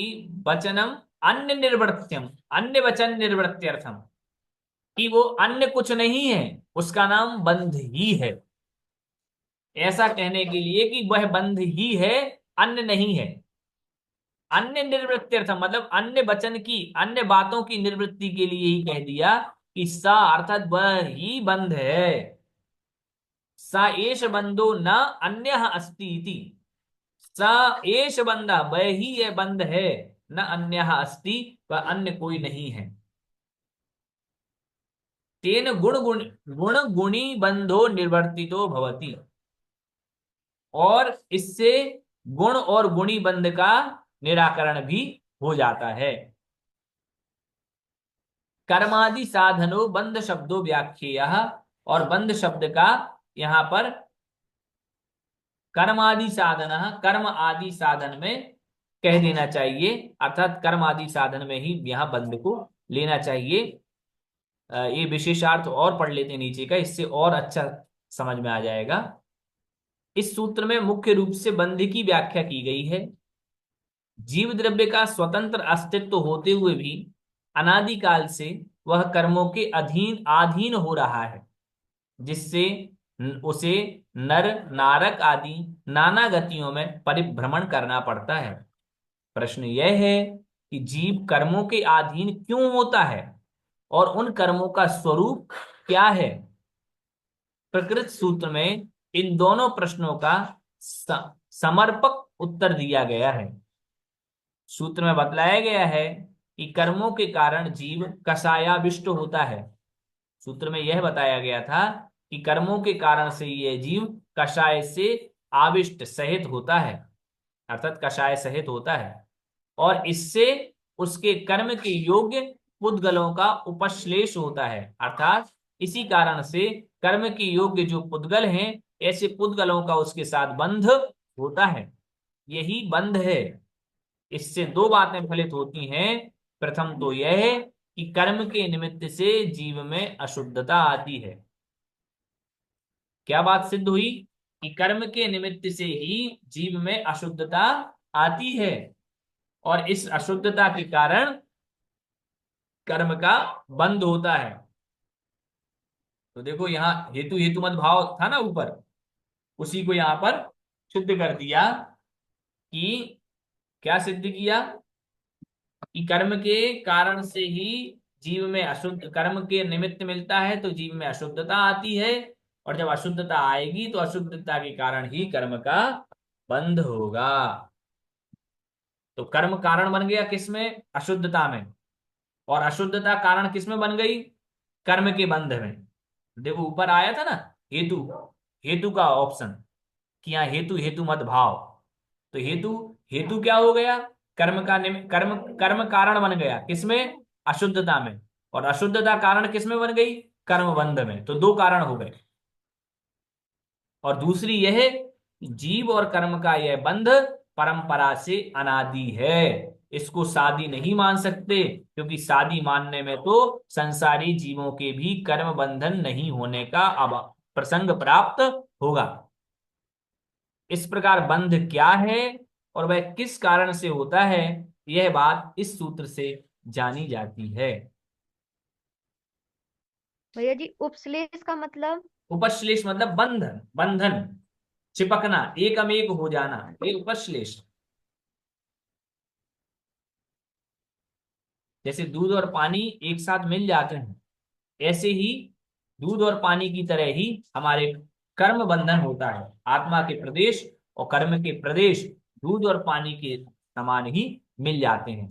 वचनम अन्य निर्वृत्यम, अन्य वचन निर्वृत्त्यर्थम, कि वो अन्य कुछ नहीं है, उसका नाम बंध ही है। ऐसा कहने के लिए कि वह बंध ही है, अन्य नहीं है। अन्य निवृत्त्यर्थ मतलब अन्य वचन की, अन्य बातों की निवृत्ति के लिए ही कह दिया कि सा अर्थात वह ही बंध है। सा एष बंधो न अन्य अस्ति इति, सा एष बंधा वह ही है बंध है, न अन्य अस्ति वह अन्य कोई नहीं है। तेन गुण गुणी बंधो निवर्तितो भवति, और इससे गुण और गुणी बंध का निराकरण भी हो जाता है। कर्मादि साधनो बंध शब्दों व्याख्येय, और बंध शब्द का यहां पर कर्मादि साधन, कर्म आदि साधन में कह देना चाहिए, अर्थात कर्म आदि साधन में ही यहां बंध को लेना चाहिए। ये विशेषार्थ और पढ़ लेते नीचे का, इससे और अच्छा समझ में आ जाएगा। इस सूत्र में मुख्य रूप से बंध की व्याख्या की गई है। जीव द्रव्य का स्वतंत्र अस्तित्व होते हुए भी अनादिकाल से वह कर्मों के आधीन हो रहा है, जिससे उसे नर नारक आदि नाना गतियों में परिभ्रमण करना पड़ता है। प्रश्न यह है कि जीव कर्मों के अधीन क्यों होता है और उन कर्मों का स्वरूप क्या है। प्रकृत सूत्र में इन दोनों प्रश्नों का समर्पक उत्तर दिया गया है। सूत्र में बतलाया गया है कि कर्मों के कारण जीव कषायाविष्ट होता है। सूत्र में यह बताया गया था कि कर्मों के कारण से यह जीव कषाय से आविष्ट सहित होता है, अर्थात कषाय सहित होता है, और इससे उसके कर्म के योग्य पुद्गलों का उपश्लेष होता है, अर्थात इसी कारण से कर्म के योग्य जो पुद्गल हैं, ऐसे पुद्गलों का उसके साथ बंध होता है। यही बंध है। इससे दो बातें फलित होती हैं। प्रथम तो यह है कि कर्म के निमित्त से जीव में अशुद्धता आती है। क्या बात सिद्ध हुई कि कर्म के निमित्त से ही जीव में अशुद्धता आती है, और इस अशुद्धता के कारण कर्म का बंध होता है। तो देखो यहां हेतु हेतु मत भाव था ना ऊपर, उसी को यहां पर सिद्ध कर दिया कि क्या सिद्ध किया कि कर्म के कारण से ही जीव में अशुद्ध, कर्म के निमित्त मिलता है तो जीव में अशुद्धता आती है, और जब अशुद्धता आएगी तो अशुद्धता के कारण ही कर्म का बंध होगा। तो कर्म कारण बन गया किसमें, अशुद्धता में, और अशुद्धता कारण किसमें बन गई, कर्म के बंध में। देखो ऊपर आया था ना हेतु, हेतु का ऑप्शन कि यहाँ हेतु हेतु मत भाव। तो हेतु, हेतु क्या हो गया? कर्म का कर्म, कर्म कारण बन गया किसमें? अशुद्धता में। और अशुद्धता कारण किसमें बन गई? कर्म बंध में। तो दो कारण हो गए। और दूसरी यह, जीव और कर्म का यह बंध परंपरा से अनादि है, इसको शादी नहीं मान सकते, क्योंकि शादी मानने में तो संसारी जीवों के भी कर्म बंधन नहीं होने का अब प्रसंग प्राप्त होगा। इस प्रकार बंध क्या है और वह किस कारण से होता है, यह बात इस सूत्र से जानी जाती है। भैया जी उपश्लेष का मतलब? उपश्लेष मतलब बंधन, बंधन, चिपकना, एकमेक हो जाना, ये उपश्लेष। जैसे दूध और पानी एक साथ मिल जाते हैं, ऐसे ही दूध और पानी की तरह ही हमारे कर्म बंधन होता है। आत्मा के प्रदेश और कर्म के प्रदेश दूध और पानी के समान ही मिल जाते हैं।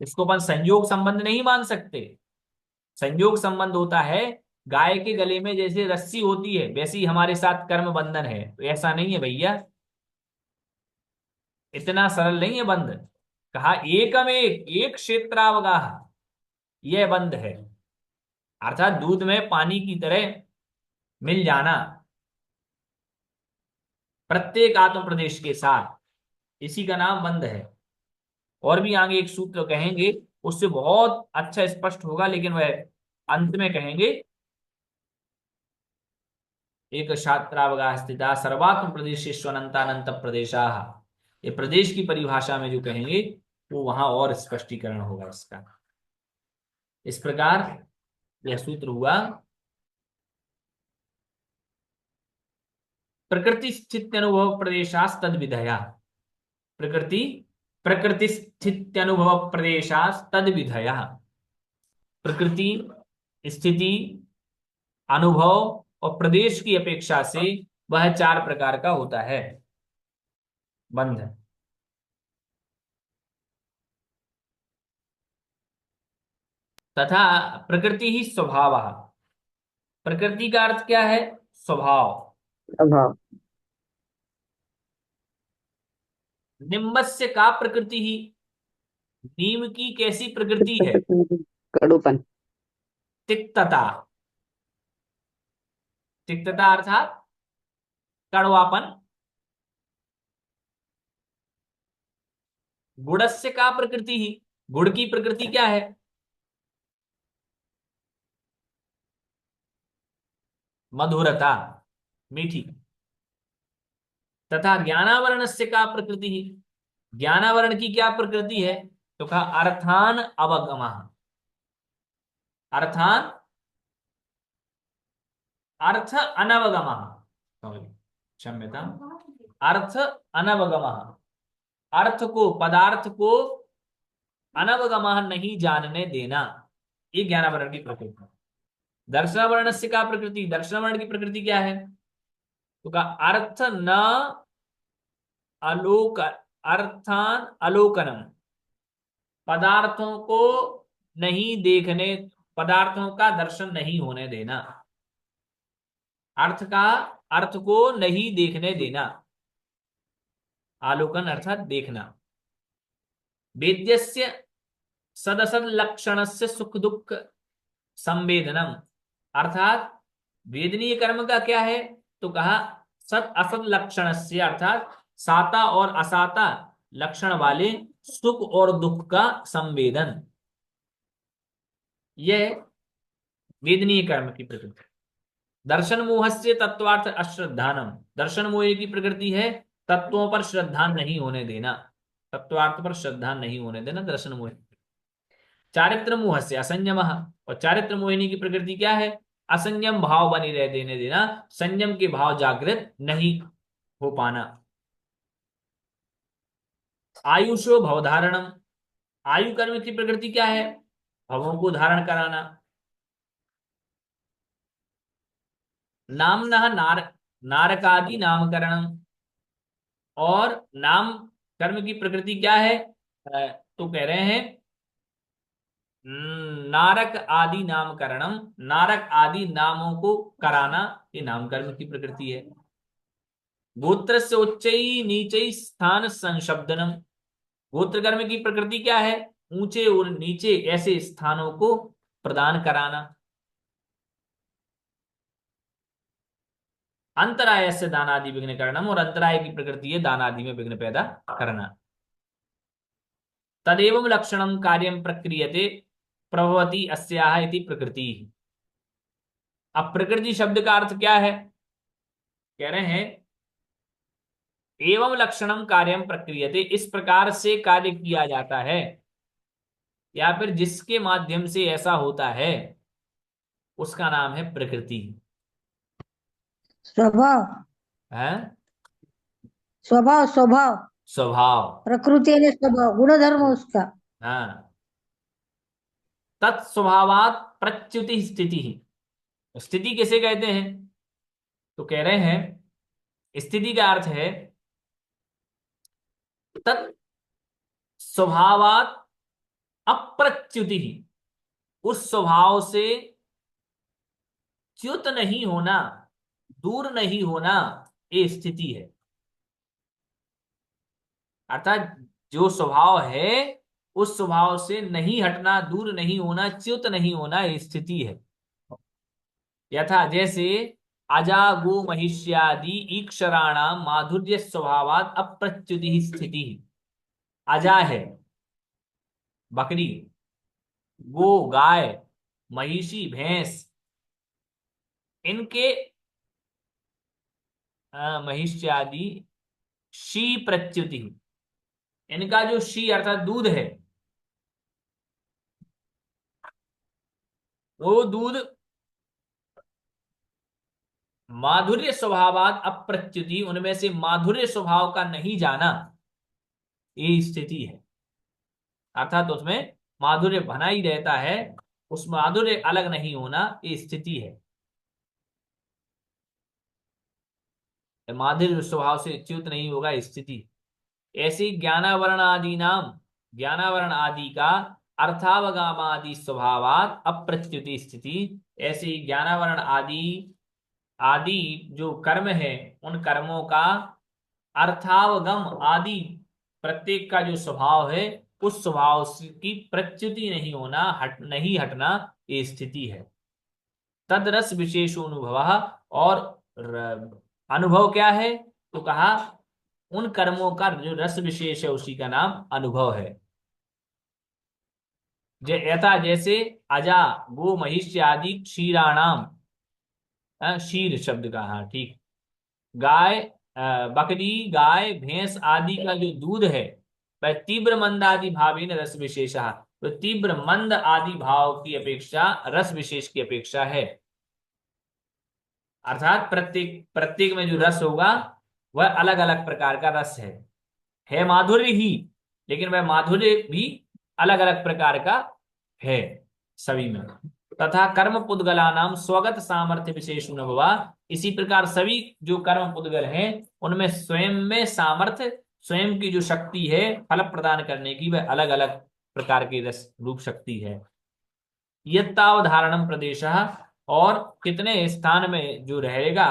इसको अपन संयोग संबंध नहीं मान सकते। संयोग संबंध होता है गाय के गले में जैसे रस्सी होती है, वैसे ही हमारे साथ कर्म बंधन है। तो ऐसा नहीं है भैया, इतना सरल नहीं है बंध। कहा एकमेक, एक क्षेत्रावगाह, यह बंध है, अर्थात दूध में पानी की तरह मिल जाना प्रत्येक आत्म प्रदेश के साथ, इसी का नाम बंध है। और भी आगे एक सूत्र कहेंगे, उससे बहुत अच्छा स्पष्ट होगा, लेकिन वह अंत में कहेंगे। एक शास्त्रावगाह स्थिता सर्वात्म प्रदेशेष्वनंतानंत प्रदेशा, ये प्रदेश की परिभाषा में जो कहेंगे वो वहां और स्पष्टीकरण होगा इसका। इस प्रकार यह सूत्र हुआ। प्रकृति स्थित्यनुभव प्रदेशास तद विधया, प्रकृति, प्रकृति स्थित्यनुभव प्रदेशास तद विधया, प्रकृति, स्थिति, अनुभव और प्रदेश की अपेक्षा से वह चार प्रकार का होता है बंध। तथा प्रकृति ही स्वभाव, प्रकृति का अर्थ क्या है? स्वभाव। स्वभाव। निम्बस्य का प्रकृति ही, नीम की कैसी प्रकृति है? कड़ूपन। तिक्तता, तिक्तता अर्थात कड़वापन। गुड़स्य का प्रकृति ही, गुड़ की प्रकृति क्या है? मधुरता, मीठी। तथा ज्ञानावरणस्य का प्रकृति ही, ज्ञानावरण की क्या प्रकृति है? तो कहा अर्थान अवगमः, अर्थान अर्थ अनवगमः, क्षम्यता, अर्थ अनवगमः, अर्थ को, पदार्थ को अनवगमः नहीं जानने देना, ये ज्ञानावरण की प्रकृति। दर्शनावरणस्य का प्रकृति, दर्शनावरण की प्रकृति क्या है? तो कहा अर्थ न अलोक, अर्थान अलोकनम, पदार्थों को नहीं देखने, पदार्थों का दर्शन नहीं होने देना, अर्थ का, अर्थ को नहीं देखने देना, आलोकन अर्थात देखना। वेद्यस्य सदसद लक्षणस्य सुख दुख संवेदनम, अर्थात वेदनीय कर्म का क्या है? तो कहा सत असत लक्षणस्य, अर्थात साता और असाता लक्षण वाले सुख और दुख का संवेदन, यह वेदनीय कर्म की प्रकृति। दर्शन मोहस्य तत्वार्थ अश्रद्धानम, दर्शन मोह की प्रकृति है तत्वों पर श्रद्धा नहीं होने देना, तत्वार्थ पर श्रद्धा नहीं होने देना, दर्शन मोह। चारित्र मोह से असंयम, और चारित्र मोहिनी की प्रकृति क्या है? असंयम भाव बनी रह देने देना, संयम के भाव जागृत नहीं हो पाना। आयुषो भवधारणम, आयु कर्म की प्रकृति क्या है? भवों को धारण कराना। नामनः नारकादि नामकरणम, और नाम कर्म की प्रकृति क्या है? तो कह रहे हैं नारक आदि नामकरणम, नारक आदि नामों को कराना, ये नामकरण की प्रकृति है। गोत्र से उच्चई नीचई स्थान संशब्दनम, गोत्र कर्म की प्रकृति क्या है? ऊंचे और नीचे ऐसे स्थानों को प्रदान कराना। अंतराय से दानादि विघ्न करणम, और अंतराय की प्रकृति है दानादि में विघ्न पैदा करना। तदेवं लक्षणम कार्यम प्रक्रियते प्रभवती अस्याह इति प्रकृति। अब प्रकृति शब्द का अर्थ क्या है? कह रहे हैं एवं लक्षणम कार्यम प्रक्रियते, इस प्रकार से कार्य किया जाता है, या फिर जिसके माध्यम से ऐसा होता है, उसका नाम है प्रकृति। स्वभाव, है स्वभाव, स्वभाव, स्वभाव। प्रकृति यानी स्वभाव, गुणधर्म उसका। हाँ, तत्स्वभावात प्रच्युति स्थिति। स्थिति किसे कहते हैं? तो कह रहे हैं स्थिति का अर्थ है तत् स्वभावात अप्रच्युति, उस स्वभाव से च्युत नहीं होना, दूर नहीं होना, ये स्थिति है। अर्थात जो स्वभाव है उस स्वभाव से नहीं हटना, दूर नहीं होना, च्युत नहीं होना, ये स्थिति है। यथा जैसे अजा गो महिष्यादि ईक्षराणाम माधुर्य स्वभावात अप्रच्युति स्थिति। अजा है बकरी, गो गाय, महिषी भैंस, इनके महिष्यादि शी प्रच्युति, इनका जो शी अर्थात दूध है, वो दूध माधुर्य स्वभावात अप्रच्युति, उनमें से माधुर्य स्वभाव का नहीं जाना, ये स्थिति है। अर्थात उसमें माधुर्य बना ही रहता है, उस माधुर्य अलग नहीं होना, ये स्थिति है। माधुर्य स्वभाव से च्युत नहीं होगा, स्थिति। ऐसी ज्ञानावरण आदि नाम, ज्ञानावरण आदि का अर्थावगामादि स्वभावात अप्रच्युति स्थिति, ऐसी ज्ञानावरण आदि आदि जो कर्म है, उन कर्मों का अर्थावगम आदि प्रत्येक का जो स्वभाव है, उस स्वभाव की प्रच्युति नहीं होना, नहीं हटना, ये स्थिति है। तद रस विशेषोनुभव, और अनुभव क्या है? तो कहा उन कर्मों का जो रस विशेष है उसी का नाम अनुभव है। यथा जैसे अजा गो महिष्य आदि क्षीराणाम, क्षीर शब्द का, हाँ ठीक, गाय, बकरी, गाय, भैंस आदि का जो दूध है वह तीव्र मंद आदि भावेन रस विशेष, तो तीव्र मंद आदि भाव की अपेक्षा रस विशेष की अपेक्षा है। अर्थात प्रत्येक में जो रस होगा वह अलग अलग प्रकार का रस है माधुर्य ही, लेकिन वह माधुर्य भी अलग अलग प्रकार का है सभी में। तथा कर्म पुद्गला नाम स्वगत सामर्थ्य विशेष अनुभवा, इसी प्रकार सभी जो कर्म पुद्गल हैं उनमें स्वयं में सामर्थ्य, स्वयं की जो शक्ति है फल प्रदान करने की, वह अलग अलग प्रकार की रस रूप शक्ति है। यत्तावधारणम प्रदेश, और कितने स्थान में जो रहेगा,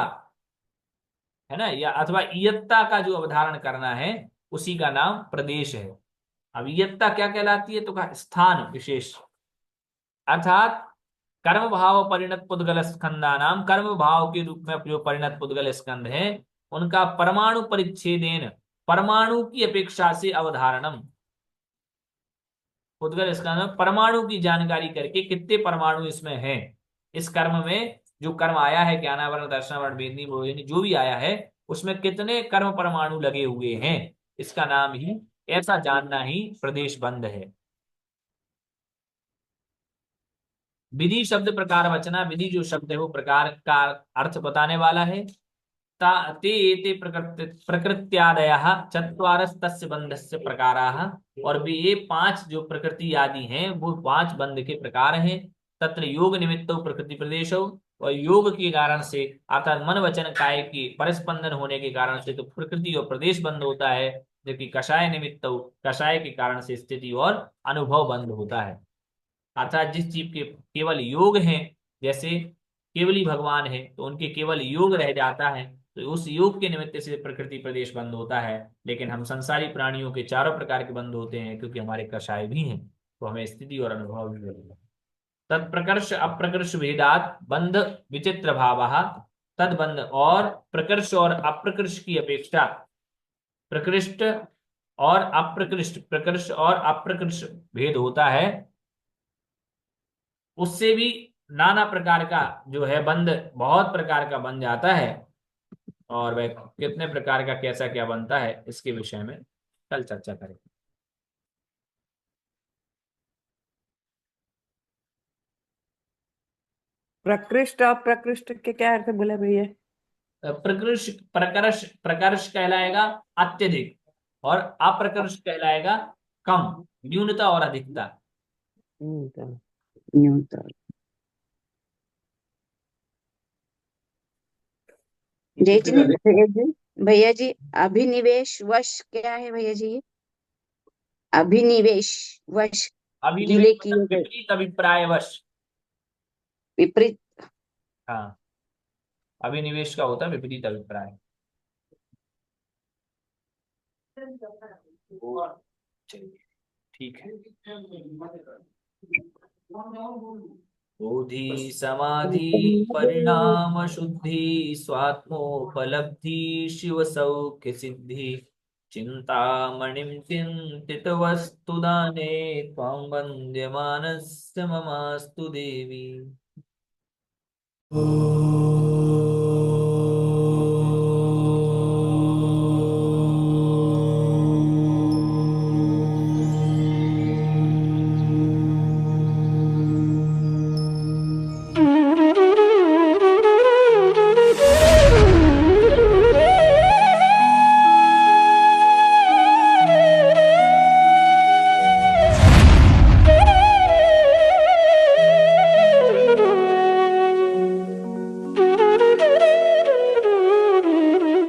है ना, या अथवा इयत्ता का जो अवधारण करना है उसी का नाम प्रदेश है। अब इयत्ता क्या कहलाती है? तो कहा स्थान विशेष। अर्थात कर्म भाव परिणत पुद्गल स्कंदा नाम, कर्म भाव के रूप में जो परिणत पुद्गल स्कंद है उनका परमाणु परिच्छेदेन, परमाणु की अपेक्षा से अवधारणम, पुद्गल स्कंद परमाणु की जानकारी करके कितने परमाणु इसमें हैं, इस कर्म में जो कर्म आया है, ज्ञानावरण, दर्शनावरण, वेदनी, मोहिनी, जो भी आया है उसमें कितने कर्म परमाणु लगे हुए हैं, इसका नाम ही, ऐसा जानना ही प्रदेश बंध है। विधि शब्द प्रकार वचना, विधि जो शब्द है वो प्रकार का अर्थ बताने वाला है। ते एते प्रकृत्यादयः चत्वारस्तस्य बंधस्य प्रकाराः, और भी ये 5 जो प्रकृति आदि हैं वो 5 बंध के प्रकार हैं। तत्र योग निमित्तो प्रकृति प्रदेशो, और योग के कारण से अर्थात मन वचन काय के परस्पंदन होने के कारण से तो प्रकृति और प्रदेश बंध होता है, जबकि कषाय निमित्तो, कषाय के कारण से स्थिति और अनुभव बंध होता है। अर्थात जिस जीव के केवल योग हैं, जैसे केवली भगवान है तो उनके केवल योग रह जाता है, तो उस योग के निमित्त से प्रकृति प्रदेश बंद होता है। लेकिन हम संसारी प्राणियों के चारों प्रकार के बंद होते हैं, क्योंकि हमारे कषाय भी हैं, तो हमें स्थिति और अनुभव भी होता है। तत्प्रकर्ष अप्रकर्ष भेदात बंध विचित्र भावः, तदबंध और प्रकर्ष और अप्रकर्ष की अपेक्षा प्रकृष्ट और अप्रकृष्ट, प्रकर्ष और अप्रकर्ष भेद होता है, उससे भी नाना प्रकार का जो है बंध, बहुत प्रकार का बन जाता है। और वह कितने प्रकार का कैसा क्या बनता है, इसके विषय में कल चर्चा करेंगे। प्रकृष्ट और प्रकृष्ट के क्या अर्थ बोले भैया? प्रकृष्ट प्रकर्ष, प्रकर्ष कहलाएगा अत्यधिक और अप्रकर्ष कहलाएगा कम, न्यूनता और अधिकता। न्यूनता। जय जी भैया जी अभिनिवेश वश क्या है भैया जी? ये अभिनिवेश वश अभिनिवेश गीले किए मतलब गए विपरीत अभिप्राय वश। विपरीत। हाँ, अभिनिवेश का होता है विपरीत अभिप्राय। चलिए ठीक है। बोधि समाधि परिणाम शुद्धि स्वात्मोपलब्धि शिव सौख्य सिद्धि चिंतामणिं चिंतित वस्तु दाने त्वां वन्द्य मानस्य ममास्तु देवी।